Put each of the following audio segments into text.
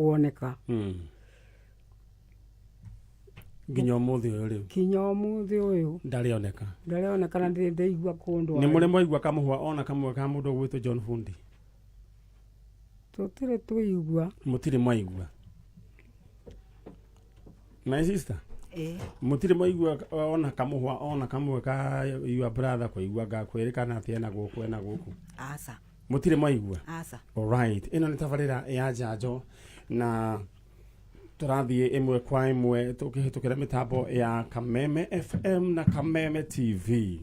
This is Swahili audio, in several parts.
kuoneka nginya umuthi uyu riu kinya umuthi uyu ndarioneka na ndeigua kundu ni muri moigua kamuhwa ona kamwe ka mundu gwitwo John Fundi tutire tuigua mutire moigua my sister mutire moigua ona kamuhwa ona kamwe ka your brother kuigua gakwirikana atia na guku na guku asa mutire moigua asa alright ino ni tabarira ya njanjo na turathie imwe kwa imwe tukihitukira mitambo ya Kameme FM na Kameme TV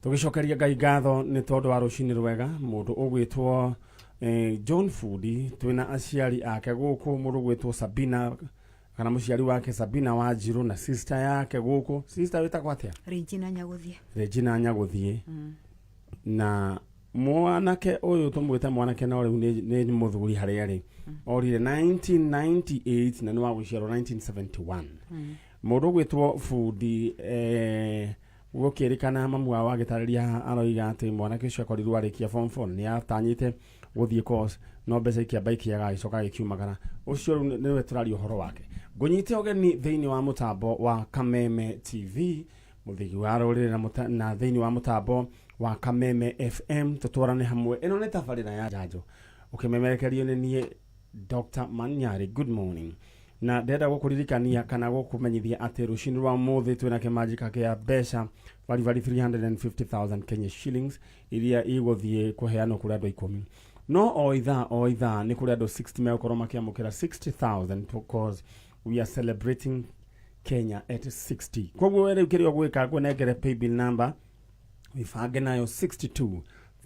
tugicokeria Ngai ngatho ni tondu wa rucini rwega mundu ugwitwo John Fundi twina aciari ake guku mundu ugwitwo Sabina kana muciari wake Sabina Wanjiru na sister yake guku sister witagwo atia Regina Nyaguthie na mwanake uyu tumwite mwanake na uri ni muthuri hari ari orire 1998 na nwa guciarwo 1971 mundu gwitwo Fundi gukirikana mamu wa gitariria aroiga ati mwanake ucio akorirwo arikia form 4 ni atanyite guthie course no mbeca ikiamba ikiaga icoka ikiumagara ucio niwe turari uhoro wake ngunyite ogeni thiini wa mutambo wa Kameme TV muthigi wa rurire na thiini wa mutambo wa Kameme FM tutwarane hamwe ino ni tabarira ya njanjo ukimemerekerio ni nie Dr. Manyari. Good morning na ndenda gukuririkania kana gukumenyithia ati rucini rwa muthi twina kimajika kia mbeca vari 350,000 Kenya shillings iria iguthie kuheanwo kuri andu 10 no o ithaa ni kuri andu 60 mekorwo makiamukira 60,000 because we are celebrating Kenya at 60 koguo were ukirio gwika ngwenengere paybill number wifange nayo 62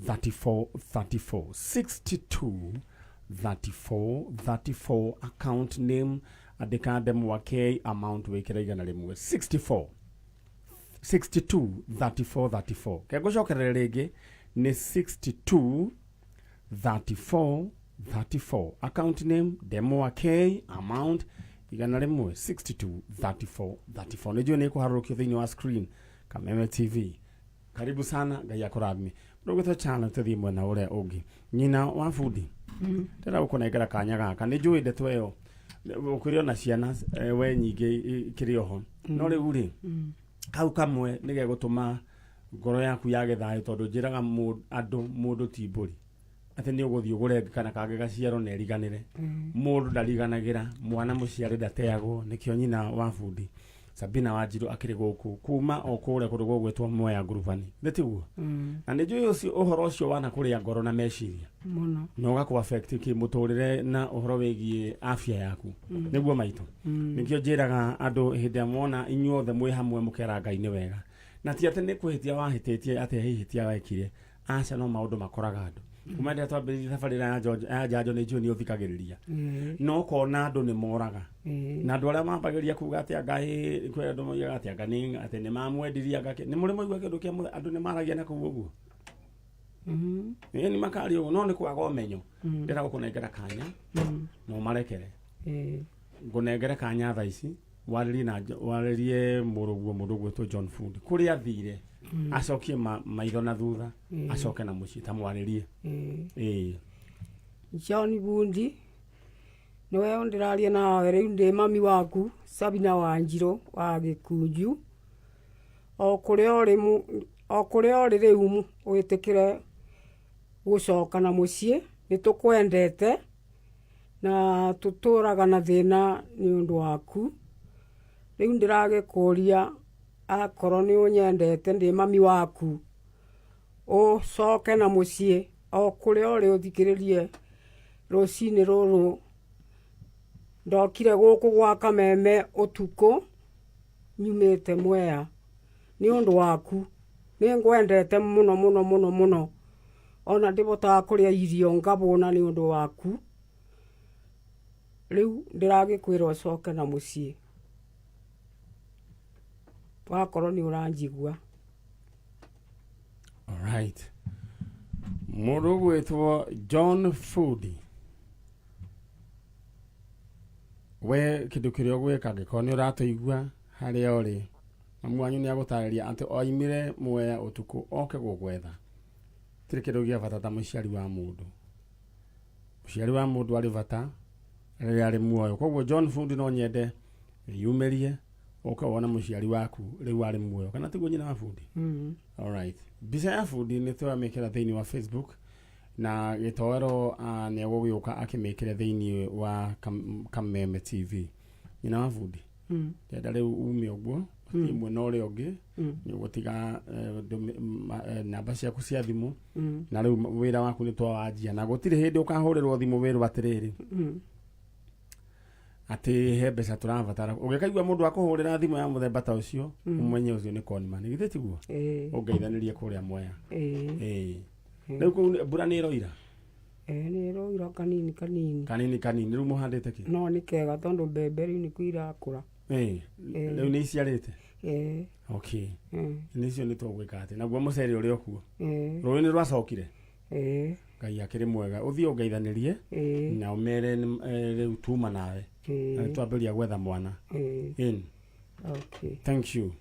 34 34 62 34 34 account name adekande mwake amount wekera igana rimwe 64 62 34 34 kego cokerere rege ni 62 34 34 account name demo wake amount igana rimwe 62 34 34 nijo ni kuharurukio thini wa screen Kameme TV. Karibu sana Ngai akurathime ndugitho channel tuthie mwena uria ungi nyina wa Fundi tera ukunengera kanya gaka ni njui ndeto iyo ukwirio na ciana we nyingi kirio ho no riu ri kau kamwe nige gutuma ngoro yaku yage thayo tondu njiraga mundu timburi ati ni uguthie ugure kana kage gaciaro na eriganire mundu ndariganagira mwana muciari ndateagwo nikio nyina wa Fundi Sabina Wanjiru akiri guku kuma okure kundu gugwitwo Mwea Ngurubani ndetiguo na ni njui ucio uhoro ucio wana kuria ngoro na meciria muno no gaku affect ki muturire na uhoro wigie afya yaku niguo maitu nikio njiraga andu hindi amona inyuothe mwi hamwe mukera Ngai ni wega na ti ati ni kuhitia wahititie ati hihitia wekire aca no maundu makoraga andu kumende twambiririe thabarira ya njanjo ni njui ni uthikagiriria no kona andu ni moraga na andu aria mambagiria kuga ati Ngai kwe andu moigaga ati Ngai ati ni mamwendiria ngake ni muri moigua kindu kia andu ni maragia na kuguo guo ni makari uguo no ni kwaga umenyo ndira gukunengera kanya no marekere ngunengere kanya tha ici waririe mundu gwitwo John Fundi kuri athire acokie maitho na thutha acoke na muci tamwaririe John Fundi niwe ndiraria nawe riu ndi mami waku Sabina Wanjiru wa Gikunju o kuria ori riu witikire gucoka na mucie nitukwendete na tuturaga na thina ni undu waku riu ndiragikuria akorwo ni unyendete ndi mami waku ucoke na mucie o kuria ori uthikiririe rucini ruru ndokire guku gwa Kameme utuku nyumite Mwea ni undu waku ni ngwendete muno muno muno muno ona ndibotaga kuria irio ngabona ni undu waku riu ndiragikwira ucoke na mucie wakorwo ni uranjigua. Alright mundu gwitwo John Fundi we kindu kirio gwika ngiko ni uratuigua hari ori mamu wanyu ni agutariria ati oimire Mwea utuku oke gugwetha tiri kindu gia bata ta muciari wa mundu ari bata rĩrĩa rĩ muoyo koguo John Fundi no nyende yumerie ukawona muciari waku riu arĩ muoyo kana tiguo nyina wa Fundi. All right, mbica ya Fundi nĩ twamĩkĩra thĩinĩ wa Facebook na gĩtoero nĩ egũgĩũka akĩmĩkĩre thĩinĩ wa Kameme TV. Nyina wa Fundi ndenda rĩu ume ũguo imwe na ũrĩa ũngĩ nĩ ũgũtiga namba ciaku cia thimũ na rĩu wĩra waku nĩ twawanjia na gũtirĩ hĩndĩ ũkahũrĩrwo thimũ wĩrwo atĩrĩrĩ atĩ he mbeca tũrabatara. Ũngĩkaigua mũndũ akũhũrĩra thimũ ya mũthemba ta ũcio ũmenye ũcio nĩ conman. Githĩ tiguo ũngeithanĩrie kũrĩa Mwea. Rĩu kũu mbura nĩ ĩroira. Nĩ ĩroira kanini kanini. Rĩu mũhandĩte kĩ? No nĩ kega tondũ mbembe rĩu nĩkuo irakũra. Rĩu nĩ iciarĩte. Okay. Nĩcio nĩ tũgwĩka atĩ naguo mũcere ũrĩa okuo rũĩ nĩ rwacokire. Ngai akĩrĩ mwega ũthiĩ ũngeithanĩrie na ũmere rĩu tuma nawe na twambĩrĩria gwetha mwana. Thank you.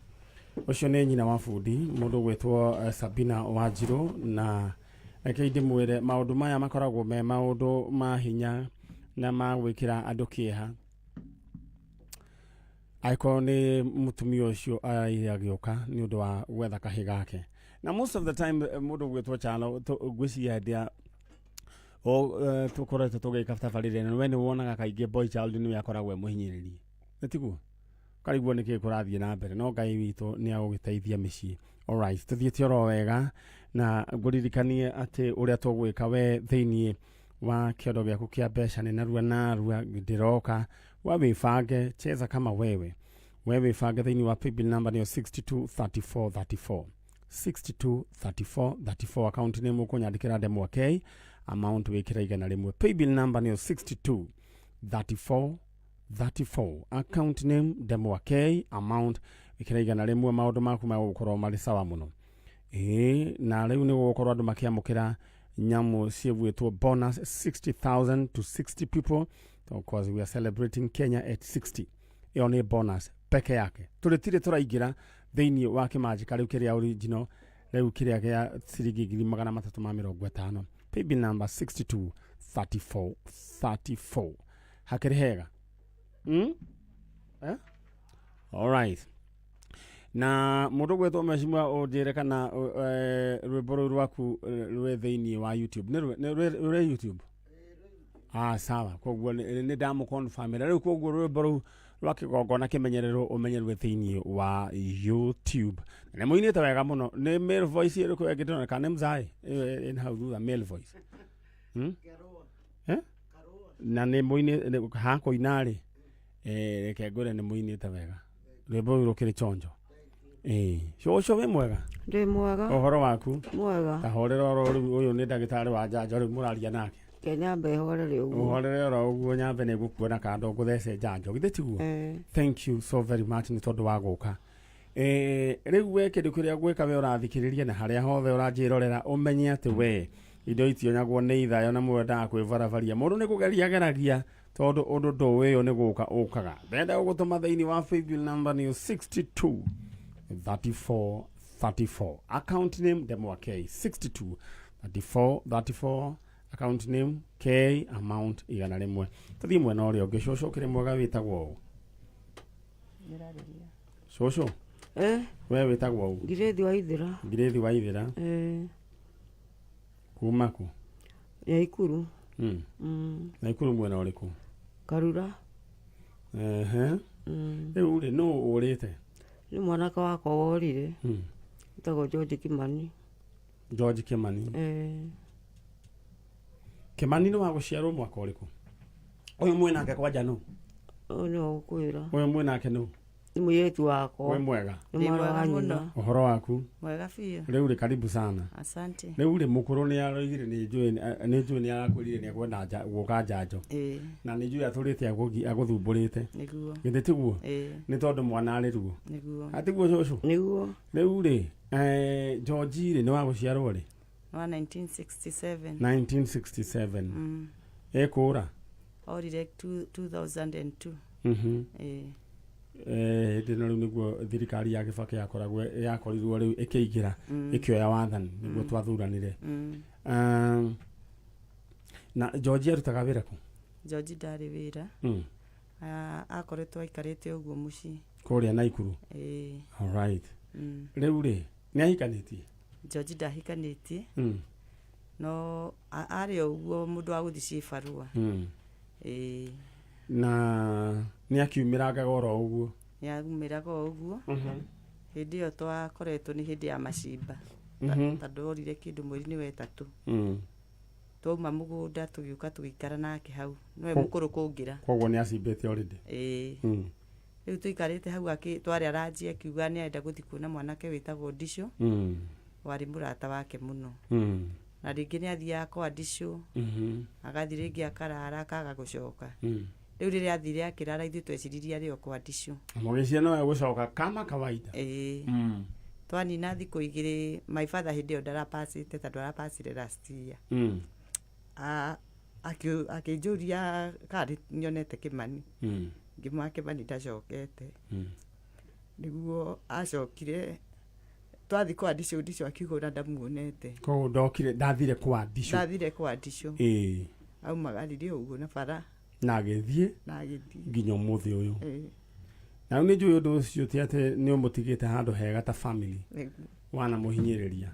Ũcio nĩ nyina wa Fundi mũndũ gwĩtwo Sabina Wanjirũ na reke ndĩmwĩre maũndũ maya makoragwo me maũndũ ma hinya na ma gwĩkĩra andũ kĩeha aiko nĩ mutumia ũcio agĩũka nĩ ũndũ wa gwetha kahĩ gake. Na most of the time mũndũ gwĩtwo Chalo gwĩciria hĩndĩ tũkoretwo tũgĩka tabarĩra ĩno we nĩ wonaga kaingĩ boy child nĩwe akoragwo mũhinyĩrĩrie tiguo kariguo nĩkĩ kũrathiĩ na mbere no Ngai witũ nĩ agũgĩteithia mĩciĩ. Alright, tuthiĩte oro wega na ngũririkanie atĩ ũrĩa tũgwĩka we thĩinĩ wa kĩondo gĩaku kĩa mbeca nĩ narua ndĩroka wa wĩbange cheza kama wewe wĩbange thĩinĩ wa paybill number nĩyo 623434 623434 account name ũkũnyandĩkĩra Ndemwa K amount wĩkĩra igana rĩmwe. Paybill number nĩyo 623434 account name Ndemwa K amount wĩkĩra igana rĩmwe. Maũndũ maku magũkorwo marĩ sawa mũno. Na rĩu nĩ gũkorwo andũ makĩamũkĩra nyamũ ciĩgwĩtwo bonus 60,000 to 60 people because we are celebrating Kenya at 60. Iyo nĩ bonus peke yake. Tũrĩtirĩ tũraingĩra thĩinĩ wa kĩmanjĩka rĩu kĩrĩa original rĩu kĩrĩa gĩa ciringi 350. Paybill number 623434 hakĩrĩ hega. Alright. Na mũndũ gwĩtwo Mheshimiwa ũnjĩre kana rwĩmbo rũu rwaku rwĩ thĩinĩ wa YouTube nĩ YouTube. Sawa koguo nĩ ndamũconfirmĩra rĩu koguo rwĩmbo rũu rwa kĩgongona kĩmenyererwo ũmenyerwe thĩinĩ wa YouTube. Nĩ mũinĩte wega mũno. Nĩ male voice ĩrĩkũ ĩngĩtona kana nĩ mzaĩ in how do the male voice na nĩ mũinĩ hakũina rĩ reke ngore nĩ mũinĩte wega rwĩmbo rũu rũkĩrĩ chonjo. Cũcũ wĩ mwega? Ndĩ mwega. Ũhoro waku? Mwega. Tahorera oro ũyũ nĩ ndagĩtarĩ wa Njanjo rĩu mũraria nake. Nyambe horere ũguo. Ũhorere oro ũguo nyambe nĩ gũkuona kando ngũthece Njanjo githĩ tiguo? Thank you so very much nĩ tondũ wa gũka. Rĩu we kĩndũ kĩrĩa gwĩka we ũrathikĩrĩria na harĩa hothe ũranjĩrorera ũmenye atĩ we indo itionyagwo nĩ ithayo na mwendaga kwĩbaravaria mũndũ nĩ kũgeria geragia tondũ ũndũ ndũĩ ũyũ nĩ gũka ũkaga. Ndenda gũgũtũma thĩinĩ wa paybill number nĩyo 623434 account name Ndemwa K 623434 account name K amount igana rĩmwe. Tuthiĩ mwena ũrĩa ũngĩ. Cũcũ kĩrĩ mwega wĩtagwo ũũ? Cũcũ we wĩtagwo ũũ? Ngirĩthi wa Ithĩra. Kuma ku? Naikuru. Naikuru mwena ũrĩkũ? Karura. Rĩu rĩ nũ ũrĩte? Nĩ mwanake wakwa worire. Wĩtagwo George Kimani. George Kimani. Kimani nĩ wa gũciarwo mwaka ũrĩkũ? Ũyũ mwenake kwanja nũ? Ũyũ nĩ wa gũkwĩra. Ũyũ mwenake nũ? Nĩ mũirĩtu wakwa. We mwega? Nĩ mwana wa nyina. Ũhoro waku? Mwega biũ. Rĩu rĩ karibu sana. Asante. Rĩu rĩ mũkũrũ nĩ aroigire nĩ njũĩ nĩ arakwĩrire nĩ akwenda gũka Njanjo. Na nĩ njũĩ atũrĩte agũthumbũrĩte. Nĩguo. Githĩ tiguo? Nĩ tondũ mwana arĩ ruo. Nĩguo. Atiguo cũcũ? Nĩguo. Rĩu rĩ George rĩ nĩ wa gũciarwo rĩ? Wa 1967. 1967. Ekũra? Orire 2002. Hĩndĩ ĩno rĩu nĩguo thirikari ya Kibaki yakorirwo rĩu ĩkĩingĩra ĩkĩoya wathani nĩguo twathuranire. Na George arutaga wĩra kũ? George ndarĩ wĩra akoretwo aikarĩte ũguo mũciĩ kũrĩa Naikuru. Alright. Rĩu rĩ nĩ ahikanĩtie? George ndahikanĩtie no arĩ ũguo mũndũ wa gũthiĩ cibarua. Na nĩ akiumĩrangaga oro ũguo? Nĩ aumĩraga ũguo. Hĩndĩ ĩyo twakoretwo nĩ hĩndĩ ya macimba tondũ orire kĩndũ mweri-inĩ wa ĩtatũ. Twauma mũgũnda tũgĩũka tũgĩikara nake hau, nowe mũkũrũ kũngĩra. Koguo nĩ acimbĩte already? Rĩu tũikarĩte hau twarĩ aranjia akiuga nĩ arenda gũthiĩ kuona mwanake wĩtagwo Ndicũ, warĩ mũrata wake mũno. Na rĩngĩ nĩ athiaga kwa Ndicũ, agathiĩ rĩngĩ akarara akaga gũcoka. Rĩu rĩrĩa athire akĩrara ithuĩ tweciririe arĩ o kwa Ndicũ. Mũgĩciria nowe gũcoka kama kawaida? Twanina thikũ igĩrĩ, my father hĩndĩ ĩyo ndarapacĩte tondũ arapacire last year. Akĩnjũria kana nyonete Kĩmani. Ngĩmwĩra Kĩmani ndacokete. Nĩguo acokire twathiĩ kwa Ndicũ, Ndicũ akiuga ona ndamuonete. Koguo ndathire kwa Ndicũ? Ndathire kwa Ndicũ. Aumagaririe ũguo na bara na agĩthiĩ nginya ũmũthĩ ũyũ. Na nĩ njũĩ ũndũ ũcio ti atĩ nĩ ũmũtigĩte handũ hega ta family wanamũhinyĩrĩria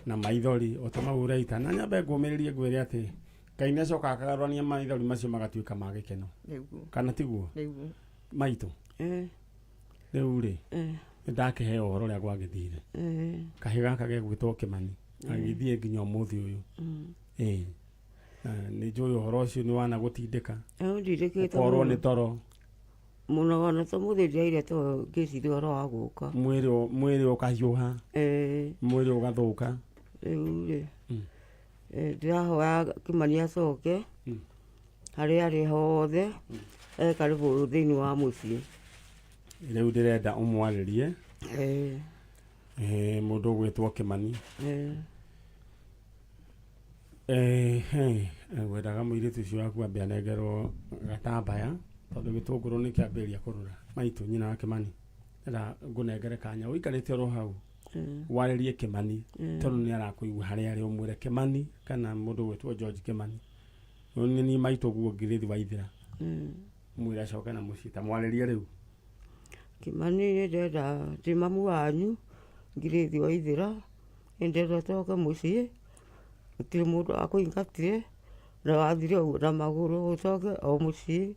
na maithori ũtamahũra ita. Na nyambe ngũmĩrĩrie ngwĩre atĩ Ngai nĩ acokaga akagarũrania maithori macio magatuĩka ma gĩkeno, kana tiguo maitũ? Rĩu rĩ nĩ ndakĩheo ũhoro ũrĩa gwagĩthire. Kahĩ gaka gegwĩtwo Kĩmani agĩthiĩ nginya ũmũthĩ ũyũ. Nĩ njũĩ ũhoro ũcio nĩ wanagũtindĩka? Ũkorwo nĩ toro mũno ona tũmũthĩ ndĩraire to ngĩciria ũhoro wa gũka, mwĩrĩ ũkahiũha, mwĩrĩ ũgathũka. Rĩu rĩ ndĩrahoya Kĩmani acoke harĩa arĩ hothe karĩbũ thĩinĩ wa mũciĩ. Rĩu ndĩrenda ũmwarĩrie mũndũ ũgwĩtwo Kĩmani. Ngwendaga mũirĩtu ũcio waku ambe anengerwo gatambaya tondũ gĩtũngũrũ nĩ kĩambĩrĩria kũrũra. Maitũ nyina wa Kĩmani enda ngũnengere kanya ũikarĩte oro hau warĩrie Kĩmani tondũ nĩ arakũigua harĩa arĩ, ũmwĩre Kĩmani kana mũndũ ũgwĩtwo George Kĩmani. Nĩ niĩ maitũ guo ngirĩthi Waithĩra, mwĩre acoke na mũciĩ. Ta mwarĩrie rĩu. Kĩmani nĩ ndenda ndĩ mamu wanyu ngirĩthi Waithĩra, nĩ ndenda ũcoke mũciĩ, gũtirĩ mũndũ akũingatire na wathire ũguo na magũrũ, ũcoke o mũciĩ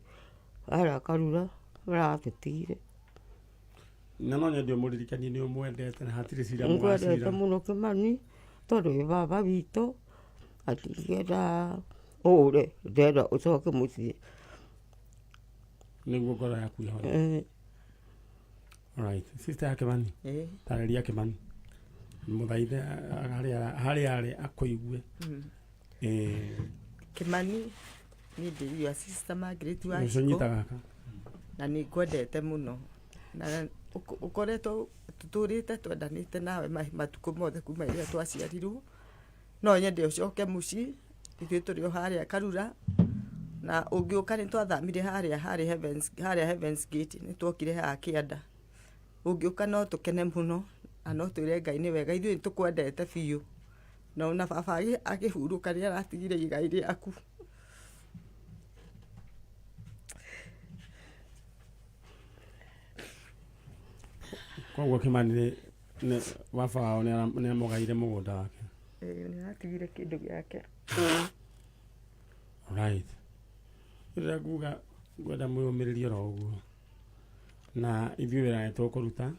harĩa Karura maratũtigire. Na no nyende ũmũririkanie nĩ ũmwendete na hatirĩ cira mũgacira. Ngwendete mũno Kĩmani tondũ wĩ baba witũ, atingĩenda ũre, ndenda ũcoke mũciĩ nĩguo ngoro yaku ĩhore. Alright, sister ya Kĩmani, tarĩria Kĩmani mũthaithe harĩa arĩ akũigue. Kĩmani nĩ ndĩrio sister Margaret wa Gĩko na nĩ ngwendete mũno na ũkoretwo tũtũrĩte twendanĩte nawe matukũ mothe kuma rĩrĩa twaciarirwo. No nyende ũcoke mũciĩ, ithuĩ tũrĩ o harĩa Karura, na ũngĩũka nĩ twathamire harĩa Heavens Gate, nĩ twokire haha Kĩanda. Ũngĩũka no tũkene mũno na no twĩre Ngai nĩ wega, ithuĩ nĩ tũkwendete biũ. Na ona baba akĩhurũka nĩ aratigire igai rĩaku. Koguo Kĩmani baba wao nĩ amũgaire mũgũnda wake? Nĩ aratigire kĩndũ gĩake. Right. Rĩrĩa nguga ngwenda mwĩyũmĩrĩrie oro ũguo na ithuĩ wĩra nĩ tũkũruta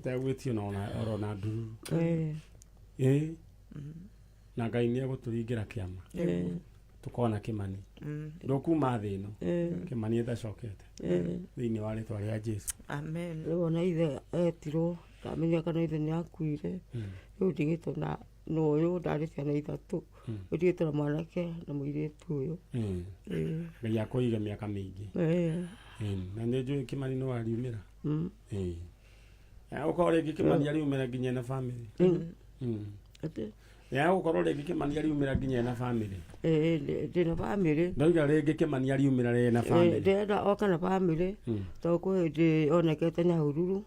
tegwĩtio oro na ndururu. Na Ngai nĩ egũtũringĩra kĩama tũkona Kĩmani ndũkuma thĩ ĩno, Kĩmani ndacokete thĩinĩ wa rĩtwa rĩa Jesũ. Amen. Rĩu ona ithe etirwo ndamenya kana ithe nĩ akuire, rĩu ndigĩtwo na ũyũ ndarĩ ciana ithatũ, ndigĩtwo na mwanake na mũirĩtu ũyũ. Ngai akũige mĩaka mĩingĩ. Na nĩ njũĩ Kĩmani no ariumĩra. Gũkorwo rĩngĩ Kĩmani ariumĩra nginya na family. Gũkorwo rĩngĩ Kĩmani ariumĩra nginya na family. Ndĩna family. Ndoiga rĩngĩ Kĩmani ariumĩra rĩrĩ na family. Ndĩrenda oka na family tondũ kwĩ hĩndĩ onekete Nyahururu,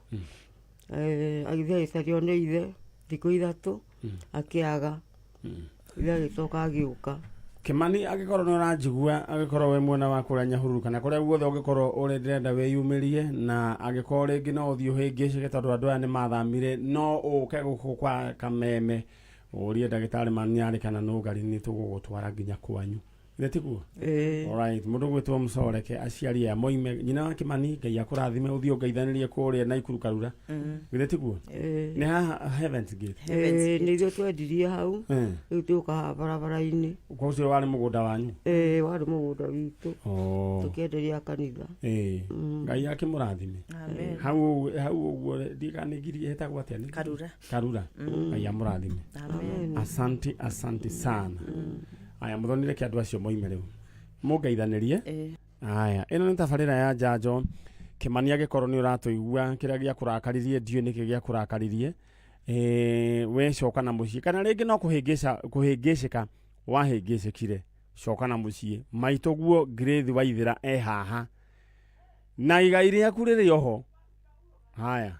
agĩthiĩ agĩcario nĩ ithe thikũ ithatũ akĩaga, ithe agĩcoka agĩũka. Kimani agikorwo ni uranjigua agikorwo we mwena wa kuria Nyahururu kana kuria guothe ugikorwo urenda wiyumirie na agikorwo ringi no uthio hingicike tondu andu aya ni mathamire no uke guku kwa Kameme urie ndagitari maniari kana nugari ni tugugutwara nginya kwanyu tiguo alright mundu gwitwo Mucoreke aciari ya moime nyina wa Kimani Ngai akurathime uthio ngeithanirie kuria na ikuru karura tiguo ni ha Heaven's Gate ni rio twendirie hau riu tuka barabara-ini kwa ucio wari mugunda wanyu wari mugunda witu tukienderia kanitha Ngai akimurathime hau uguo ndikanigiri hetagwo atia ni karura Ngai amurathime asante sana aya muthonire ki andu acio moime riu mungeithanirie aya ino ni tabarira ya Njanjo Kimani agikorwo ni uratuigua kiria gia kurakaririe ndiu niki gia kurakaririe we coka na mucii kana ringi no kuhingicika wahingicikire coka na mucii maitoguo Grace Waithira haha na igai riaku riri oho haya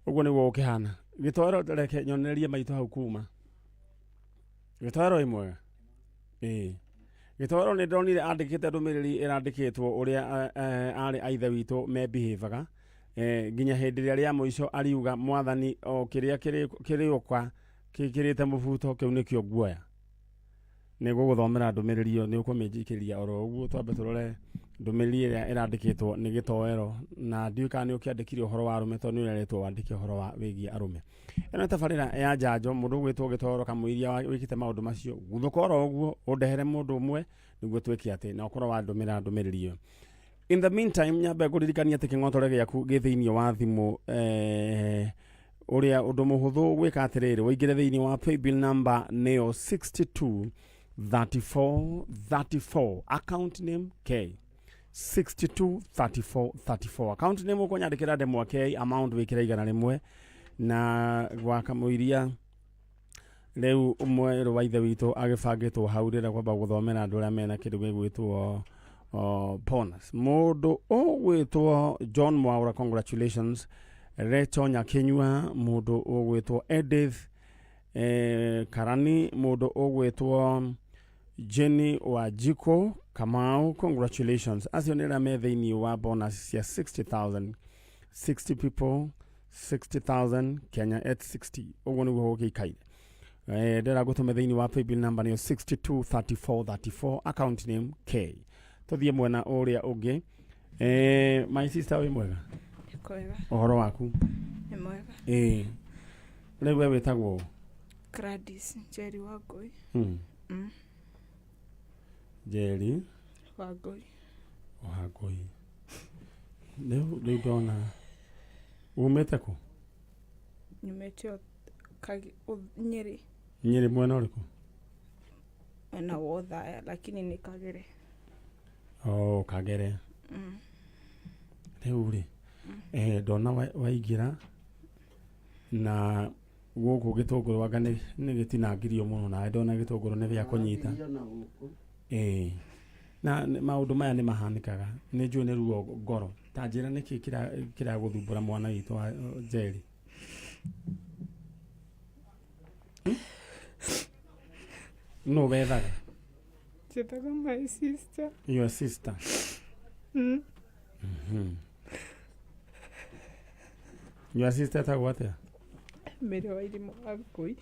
uguo niguo ukihana gitwaro reke nyonerie maito hau kuma gitwaro imwe gitwaro ni ndonire andikite ndumiriri irandikitwo uria ari aithe witu me behavior nginya hindi ria muico ariuga mwathani o kiria kiriukwa kikirite mubuto kiu nikio guoya niguo guthomera ndumiriri yo ni ukuminjikiria oro uguo twambe turore ndumiriri ria irandikitwo ni gitowero na ndiuka ni ukiandikire uhoro wa arume to ni ureretwo wandike uhoro wa wigie arume eno tabarira ya Njanjo mundu gwitwo gitowero kamuiria wikite maundu macio guthukoro uguo undehere mundu umwe niguo twiki ati na ukorwo wa ndumira ndumiriri yo. In the meantime nyambe kuririkania ati king'otore giaku githiini wa thimu uria undu muhuthu gwika atiriri waingire thiini wa paybill number neo 623434 account name K 623434 account name uko nyandikira ndemwa K amount wikira igana rimwe na gwakamuiria riu umwe ruwaithe witu agibangitwo hau rira kwamba guthomera andu aria mena kindu gigwitwo bonus mundu ugwitwo John Mwaura congratulations Recho Nyakinyua mundu ugwitwo Edith Karani mundu ugwitwo Jenny Wajiko Kamau congratulations acio nira me thiini wa bonus ya 60,000 60 people 60,000 Kenya at 60 uguo niguo gukikaire ndera gutume thiini wa paybill number ni 623434 account name K tuthie mwena uria ungi my sister we mwega kwega uhoro waku ni mwega riu we witagwo Gladys Njeri Wangui Njeri Wangui riu ndona umete ku nyumete Nyeri mwena uriku na Wothaya lakini ni Kagere Kagere riu ri ndona waingira na guku gitunguru wanga ni gitinangirio muno na ndona gitunguru ni gya kunyita na maundu maya ni mahanikaga ni njui ni ruo ngoro ta njira niki kira guthumbura mwana witu wa Njeri no wethaga Chetaga my sister your sister your sister ta what Mere wa irimu Wangui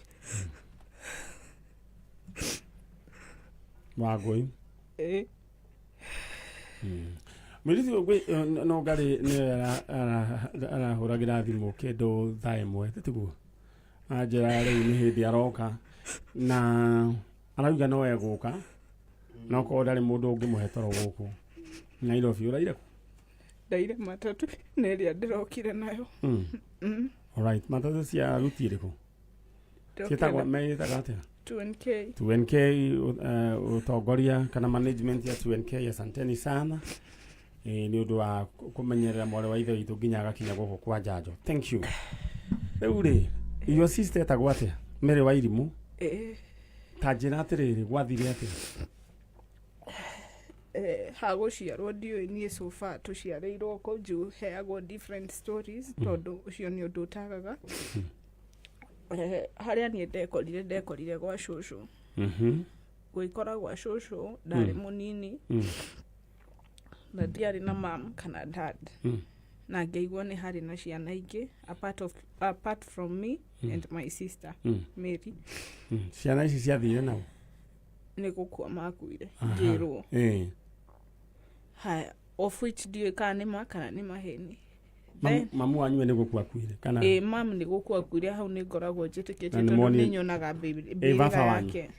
Wangui Mwirithi gwe no ngari ni arahuragira thimu kindu thaa imwe tiguo anjira riu ni hindi aroka na arauga no eguka no ko ndari mundu ungimuhe toro guku Nairobi uraire ku ndaire matatu na iria ndirokire nayo alright matatu cia ruti iriku cietagwo meitaga atia 2NK utongoria kana management ya 2NK asanteni sana ni undu wa kumenyerera mwari wa ithe witu nginya agakinya guku kwa Njanjo thank you riu ri your sister etagwo atia Mere wa irimu ta njira atiriri gwathire atia haguciarwo ndiũĩ niĩ so far tũciarĩirwo kũ njũ heagwo different stories tondũ ũcio nĩ ũndũ ũtagaga harĩa niĩ ndekorire gwa cũcũ gwikora gwa shosho ndari munini na ndiari na mam kana dad na ngeigua ni hari na ciana ingi apart from me and my sister Mary. Ciana ici ciathire nao Ni gukua makuire ngirwo haya of which ndiwe kana nima kana ni maheni. Mamu wanyu ni gukua kuire kana mam ni gukua kuire hau ni ngoragwo njitikite tondu ni nyonaga baby yake.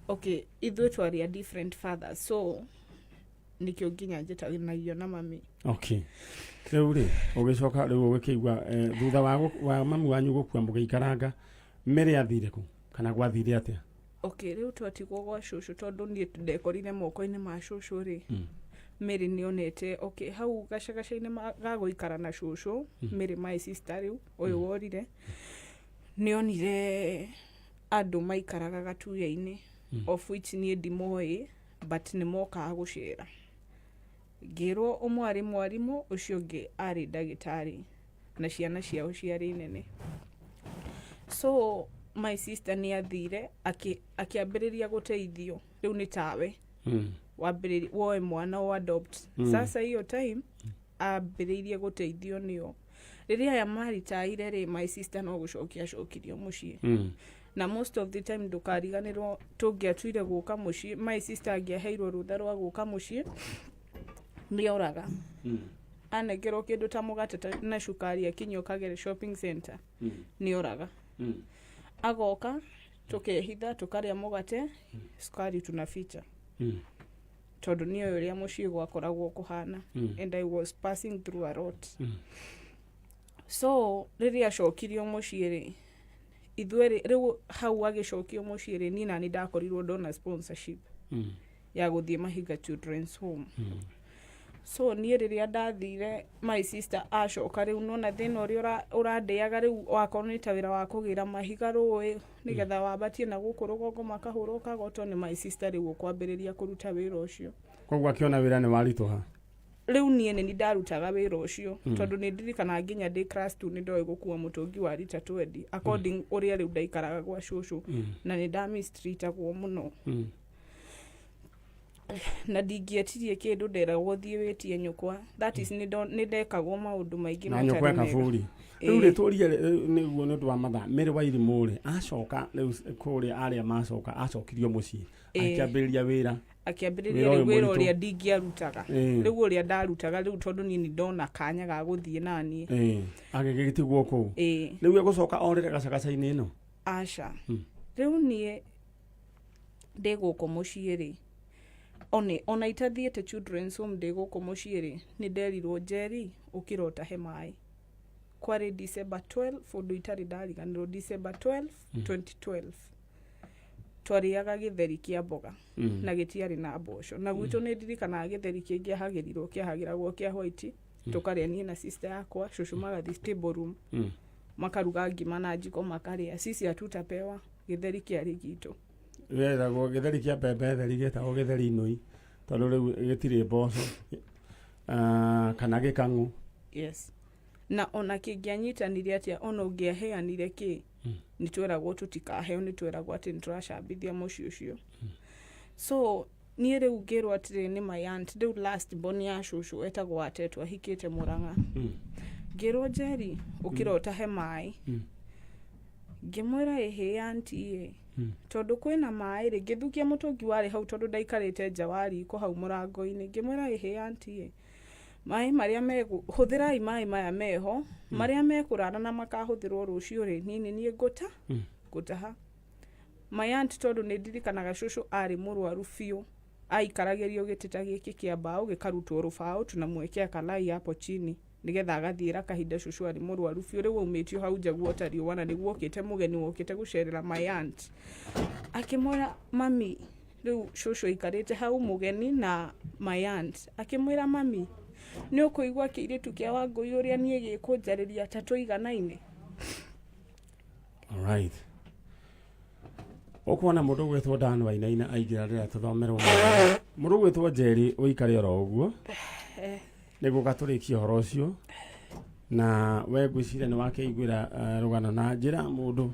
Okay, ithuĩ twaria different fathers, so nikio nginya njĩtanagio na mami. Okay. Rĩu rĩ ũgĩcoka rĩu ũgĩkĩigua thutha wa mami wanyu gũkua mũgĩikaranga Mary athire kũ kana gwathire atĩa? Okay, rĩu twatigwo gwa cũcũ tondũ niĩ ndekorire moko-inĩ ma cũcũ rĩ. Mary nĩonete okay hau gacagaca-inĩ ga gũikara na cũcũ Mary my sister rĩu ũyũ worire nĩonire andũ maikaraga gatuya-inĩ of which niĩ ndimoĩ but nĩ mokaga gũcera. Ngĩrwo ũmwe arĩ mwarimũ ũcio ũngĩ arĩ ndagĩtarĩ na ciana ciao ciarĩ nene. So my sister nĩ athire akĩambĩrĩria gũteithio rĩu nĩ tawe wambĩrĩria woe mwana o adopt. Sasa hiyo time ambĩrĩirie gũteithio nĩo. Rĩrĩa aya maritaire rĩ my sister no gũcokia acokirio mũciĩ. Na most of the time ndukariganirwo tũngĩatuire gũka mũciĩ my sister angĩaheirwo rũtha rwa gũka mũciĩ nĩoraga. Anengerwo kĩndũ ta mũgate na cukari akinyio kagere shopping center nĩoraga. Agoka tukehitha tukarĩa mũgate sukari tunaficha tondũ nĩ ũrĩa mũciĩ gwakoragwo kũhana and I was passing through a lot. So rĩrĩa acokirio mũciĩ rĩ ithuĩ rĩu hau agĩcokio mũciĩ rĩ niĩ nani ndakorirwo ndona sponsorship ya gũthiĩ Mahiga Children's Home. So niĩ rĩrĩa ndathire my sister acoka rĩu nona thĩna ũrĩa ũrandĩaga rĩu wakorwo nĩ ta wĩra wa kũgĩra mahiga rũĩ nĩgetha wambatie na gũkũ rũgongo makahũrwo kagoto nĩ my sister rĩu ũkwambĩrĩria kũruta wĩra ũcio. Koguo akĩona wĩra nĩ waritũha. Rĩu niĩ nĩ ndarutaga wĩra ũcio tondũ nĩ ndirikana nginya ndĩ class 2 nĩ ndoĩ gũkua mũtũngi wa rita 20 according ũrĩa rĩu ndaikaraga gwa cũcũ na nĩ ndamistreatagwo mũno. Na ndingĩetirie kĩndũ nderagwo thiĩ wĩtie nyũkwa that is nĩ ndekagwo maũndũ maingĩ matarĩ mega. Na nyũkwa kaburi. Rĩu rĩtũria nĩguo nĩ ũndũ wa mathaa Mary wa Irimũ rĩ acoka rĩu kũrĩa arĩa macoka acokirio mũciĩ akĩambĩrĩria wĩra wĩra ũrĩa ndingĩarutaga rĩu ũrĩa ndarutaga rĩu tondũ niĩ nĩ ndona kanya ga gũthiĩ naniĩ agĩgĩtigwo kũu rĩu egũcoka orĩre gacagaca-inĩ ĩno aca rĩu niĩ ndĩ gũkũ mũciĩ rĩ ona itathiĩte children's home ndĩ gũkũ mũciĩ rĩ nĩ nderirwo Njeri ũkĩra ũtahe maĩ kwarĩ December 12 ũndũ itarĩ ndariganĩrwo December 12 2012 twarĩaga gĩtheri kĩa mboga na gĩtiarĩ na mboco na gwitũ nĩ ndirikanaga gĩtheri kĩngĩahagĩrirwo kĩahagĩragwo kĩa white tũkarĩa niĩ na sister yakwa cũcũ magathiĩ stable room makaruga ngima na njiko makarĩa sisi hatutapewa gĩtheri kĩarĩ gitũ. Wetagwo gĩtheri kĩa mbembe theri gĩtagwo gĩtheri inũi tondũ rĩu gĩtirĩ mboco kana gĩkang'ũ. Yes. Na ona kĩngĩanyitanire atĩa ona ũngĩaheanire kĩ nĩ tweragwo tũtikaheo nĩ tweragwo atĩ nĩ tũracambithia mũciĩ ũcio. So niĩ rĩu ngĩrwo atĩrĩ nĩ my aunt rĩu last born ya cũcũ etagwo Atetũ ahikĩte Mũrang'a. Ngĩrwo Njeri ũkĩra ũtahe maĩ ngĩmwĩra ĩhĩ auntie tondũ kwĩna maĩ rĩ ngĩthukia mũtũngi warĩ hau tondũ ndaikarĩte nja wa riko hau mũrango-inĩ ngĩmwĩra ĩhĩ auntie maĩ marĩa hũthĩrai maĩ maya meho marĩa mekũrara na makahũthĩrwo rũciũ rĩ niĩ ngũtaha. My aunt tondũ nĩ ndirikanaga cũcũ arĩ mũrwaru biũ aikaragĩrio gĩtĩ ta gĩkĩ kĩa mbaũ gĩkarutwo rũbaũ tunamwekea kalai hapo chini nigetha agathiĩra kahinda cũcũ arĩ mũrwaru biũ rĩu aumĩtio hau nja guota riũa na nĩguo okĩte mũgeni wokĩte gũcerera my aunt akĩmwĩra mami rĩu cũcũ aikarĩte hau mũgeni na my aunt akĩmwĩra mami nĩ ũkũigua kĩirĩtu kĩa Wangũi ũrĩa niĩ gĩkũnjarĩria ta tũiganaine. Alright. Ũkuona mũndũ gwĩtwo Dan Wainaina aingĩra rĩrĩa tũthomerwo mũndũ gwĩtwo Njeri ũikare oro ũguo nĩguo gatũrĩkie ũhoro ũcio na we ngwĩciria nĩ wakĩiguĩra rũgano na njĩra mũndũ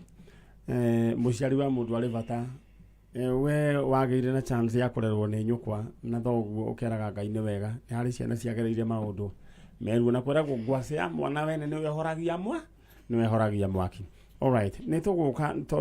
mũciari wa mũndũ arĩ bata we wagĩire na chance ya kũrerwo nĩ nyũkwa na thoguo ũkeraga Ngai nĩ wega nĩ harĩ ciana ciagereire maũndũ meruo na kwĩragwo ngwacĩ ya mwana wene nĩ wehoragia mwaki. Alright, nĩ tũgũka